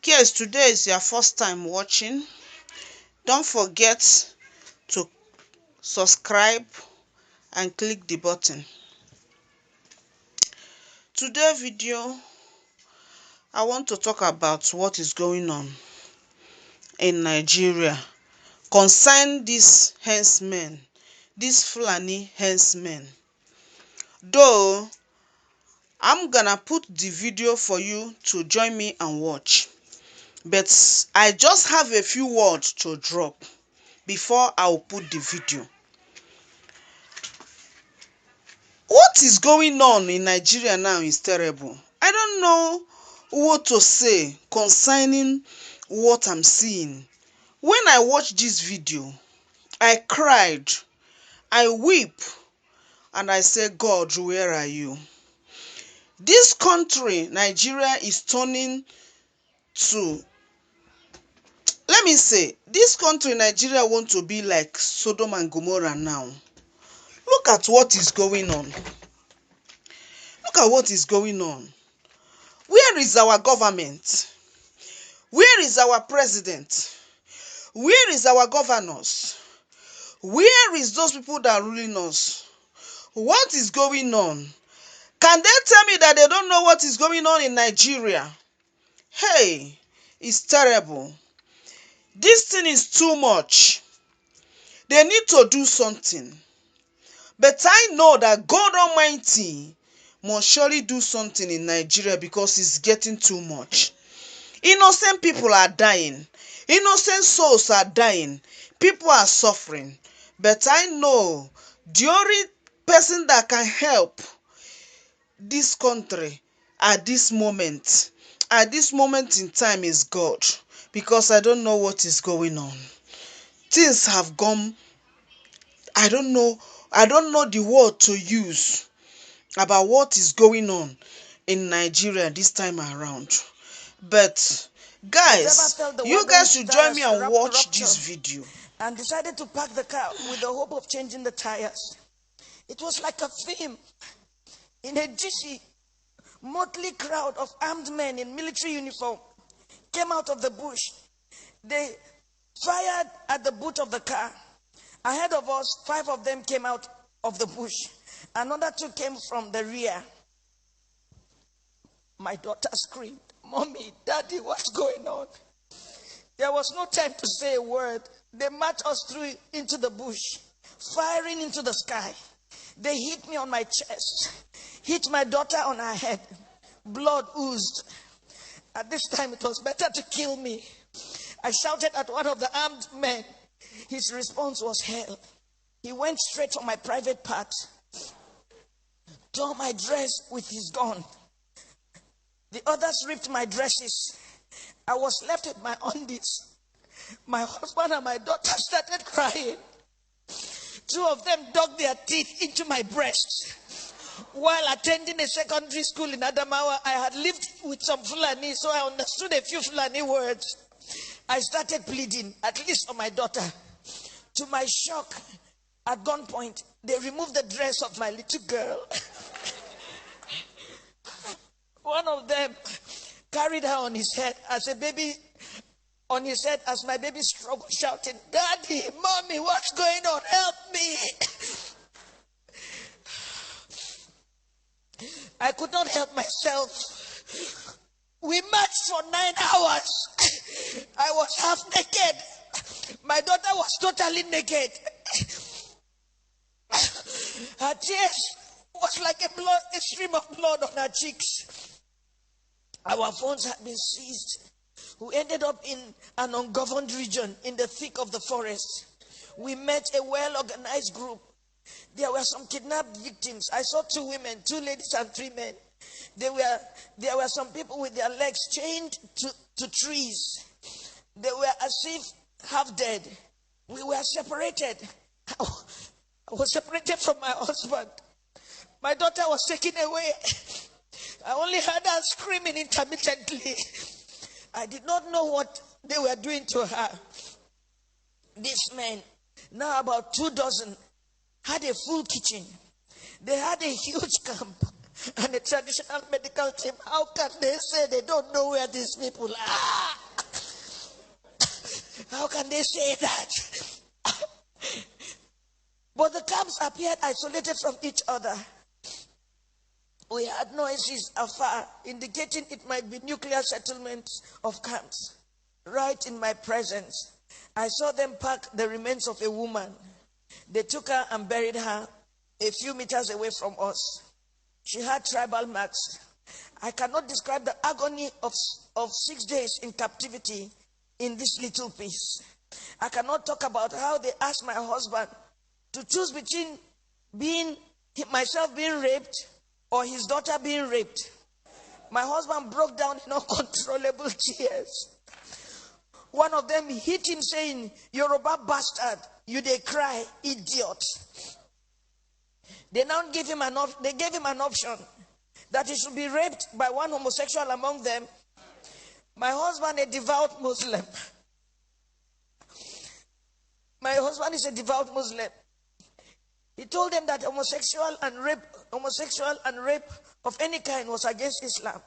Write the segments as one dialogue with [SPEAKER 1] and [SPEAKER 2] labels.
[SPEAKER 1] Yes, today is your first time watching. Don't forget to subscribe and click the button. Today video, I want to talk about what is going on in Nigeria concern these headsmen, these Flani headsmen. Though, I'm gonna put the video for you to join me and watch. But I just have a few words to drop before I'll put the video. What is going on in Nigeria now is terrible. I don't know what to say concerning what I'm seeing. When I watched this video, I cried, I weep, and I say, God, where are you? This country, Nigeria, is turning to, let me say, this country, Nigeria, want to be like Sodom and Gomorrah now. Look at what is going on. Look at what is going on. Where is our government? Where is our president? Where is our governors? Where is those people that are ruling us? What is going on? Can they tell me that they don't know what is going on in Nigeria? Hey, it's terrible. This thing is too much. They need to do something. But I know that God Almighty must surely do something in Nigeria because it's getting too much. Innocent people are dying. Innocent souls are dying. People are suffering. But I know the only person that can help this country at this moment in time is God. Because I don't know what is going on. Things have gone, I don't know the word to use about what is going on in Nigeria this time around. But guys, you guys should join me and watch this video.
[SPEAKER 2] And decided to park the car with the hope of changing the tires. It was like a film. In a GC, motley crowd of armed men in military uniform came out of the bush. They fired at the boot of the car. Ahead of us, 5 of them came out of the bush. Another 2 came from the rear. My daughter screamed, "Mommy, Daddy, what's going on?" There was no time to say a word. They marched us through into the bush, firing into the sky. They hit me on my chest, hit my daughter on her head. Blood oozed. At this time, it was better to kill me. I shouted at one of the armed men. His response was hell. He went straight for my private part, tore my dress with his gun. The others ripped my dresses. I was left with my undies. My husband and my daughter started crying. 2 of them dug their teeth into my breast. While attending a secondary school in Adamawa, I had lived with some Flani, so I understood a few Flani words. I started pleading, at least for my daughter. To my shock, at gunpoint, they removed the dress of my little girl. One of them carried her on his head as a baby, on his head as my baby struggled, shouting, "Daddy, Mommy, what's going on? Help me!" I could not help myself. We marched for 9 hours. I was half naked. My daughter was totally naked. Her tears was like a stream of blood on her cheeks. Our phones had been seized. We ended up in an ungoverned region in the thick of the forest. We met a well-organized group. There were some kidnapped victims. I saw 2 women, 2 ladies and 3 men. There were some people with their legs chained to trees. They were as if half dead. We were separated. I was separated from my husband. My daughter was taken away. I only heard her screaming intermittently. I did not know what they were doing to her. These men, now about 2 dozen, had a full kitchen. They had a huge camp. and the traditional medical team, how can they say they don't know where these people are? How can they say that? But the camps appeared isolated from each other. We heard noises afar, indicating it might be nuclear settlements of camps. Right in my presence, I saw them pack the remains of a woman. They took her and buried her a few meters away from us. She had tribal marks. I cannot describe the agony of 6 days in captivity in this little piece. I cannot talk about how they asked my husband to choose between myself being raped or his daughter being raped. My husband broke down in uncontrollable tears. One of them hit him saying, "Yoruba bastard, you they cry, idiot." They now gave him an option that he should be raped by one homosexual among them. My husband, a devout Muslim. My husband is a devout Muslim. He told them that homosexual and rape of any kind was against Islam.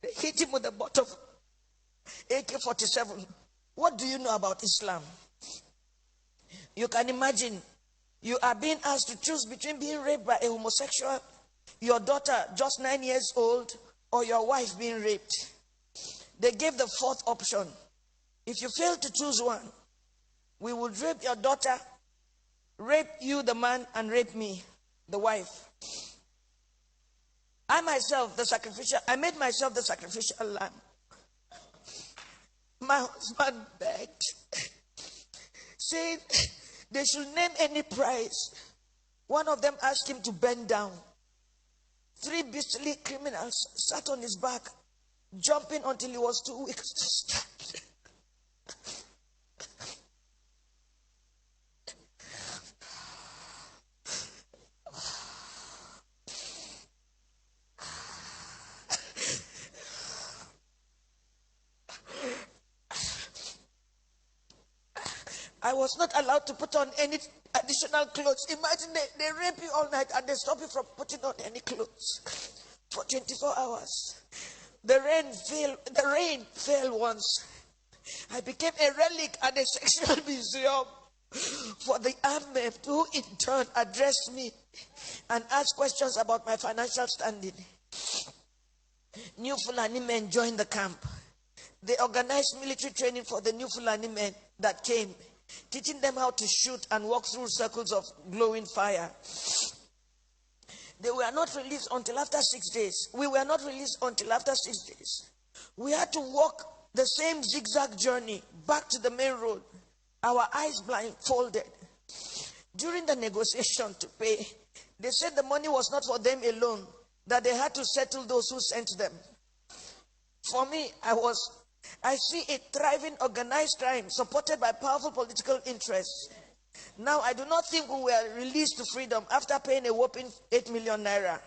[SPEAKER 2] They hit him with the butt of AK-47. What do you know about Islam? You can imagine, you are being asked to choose between being raped by a homosexual, your daughter just 9 years old, or your wife being raped. They gave the fourth option. If you fail to choose one, we would rape your daughter, rape you, the man, and rape me, the wife. I made myself the sacrificial lamb. My husband begged, saying they should name any price. One of them asked him to bend down. 3 beastly criminals sat on his back, jumping until he was too weak to stand. I was not allowed to put on any additional clothes. Imagine they rape you all night and they stop you from putting on any clothes for 24 hours. The rain fell once. I became a relic at a sexual museum for the armed men, who in turn addressed me and asked questions about my financial standing. New Flani men joined the camp. They organized military training for the new Flani men that came, teaching them how to shoot and walk through circles of glowing fire. They were not released until after 6 days. We were not released until after 6 days. We had to walk the same zigzag journey back to the main road, our eyes blindfolded. During the negotiation to pay, they said the money was not for them alone, that they had to settle those who sent them. For me, I see a thriving organized crime supported by powerful political interests. Now, I do not think we were released to freedom after paying a whopping 8 million naira.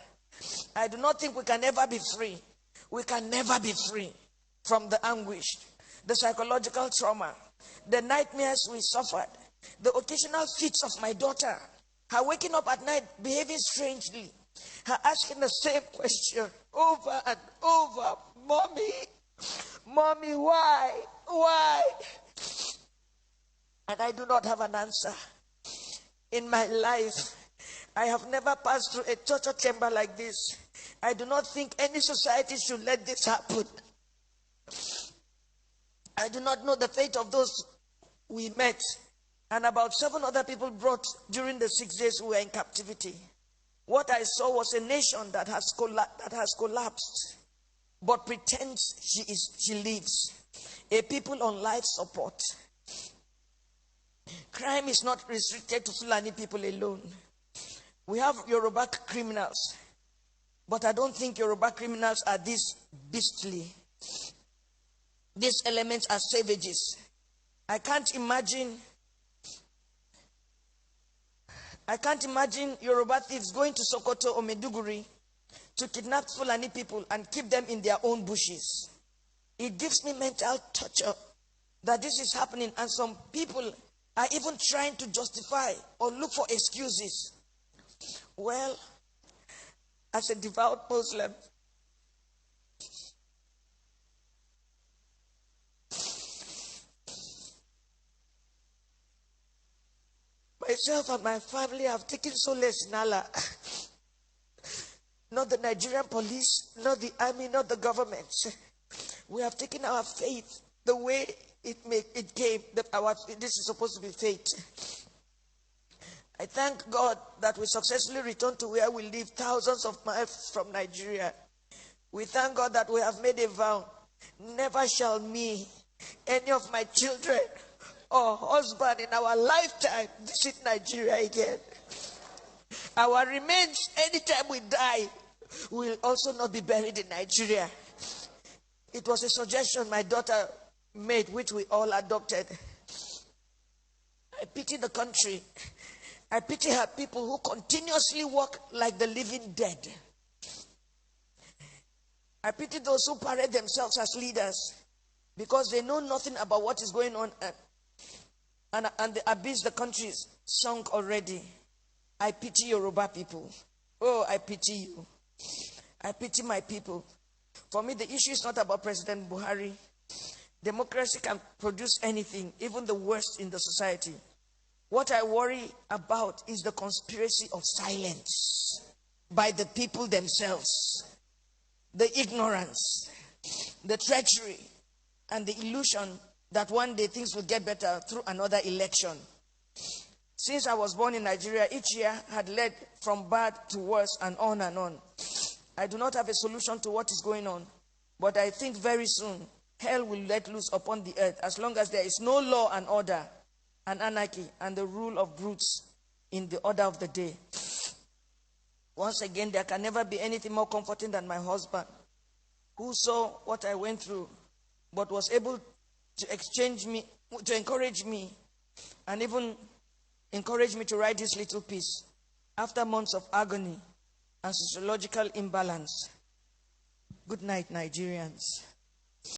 [SPEAKER 2] I do not think we can ever be free. We can never be free from the anguish, the psychological trauma, the nightmares we suffered, the occasional fits of my daughter, her waking up at night behaving strangely, her asking the same question over and over, Mommy, why? And I do not have an answer. In my life, I have never passed through a torture chamber like this. I do not think any society should let this happen. I do not know the fate of those we met and about 7 other people brought during the 6 days we were in captivity. What I saw was a nation that has collapsed, but pretends she lives. A people on life support. Crime is not restricted to Fulani people alone. We have Yoruba criminals, but I don't think Yoruba criminals are this beastly. These elements are savages. I can't imagine Yoruba thieves going to Sokoto or Meduguri to kidnap Fulani people and keep them in their own bushes. It gives me mental torture that this is happening, and some people are even trying to justify or look for excuses. Well, as a devout Muslim. Myself and my family have taken solace in Allah. Not the Nigerian police, not the army, not the government. We have taken our faith the way it came, that this is supposed to be fate. I thank God that we successfully returned to where we live, thousands of miles from Nigeria. We thank God that we have made a vow. Never shall me, any of my children or husband in our lifetime visit Nigeria again. Our remains, anytime we die, will also not be buried in Nigeria. It was a suggestion my daughter made, which we all adopted. I pity the country. I pity her people who continuously walk like the living dead. I pity those who parade themselves as leaders because they know nothing about what is going on, and the abyss the country is sunk already. I pity Yoruba people. Oh, I pity you. I pity my people. For me, the issue is not about President Buhari. Democracy can produce anything, even the worst in the society. What I worry about is the conspiracy of silence by the people themselves. The ignorance, the treachery, and the illusion that one day things will get better through another election. Since I was born in Nigeria, each year had led from bad to worse and on and on. I do not have a solution to what is going on, but I think very soon hell will let loose upon the earth as long as there is no law and order and anarchy and the rule of brutes in the order of the day. Once again, there can never be anything more comforting than my husband, who saw what I went through, but was able to encourage me, and even encourage me to write this little piece after months of agony and sociological imbalance. Good night, Nigerians.